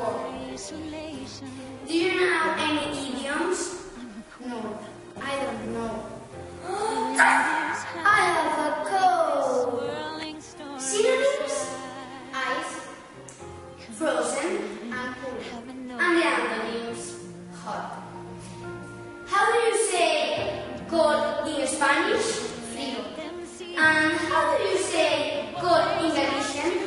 cold. Do you know any idioms? No, I don't know. I have a cold. Synonyms: ice, frozen, and cool. And the antonyms: hot. How do you say cold in Spanish? Frío. And how do you say cold in Galician?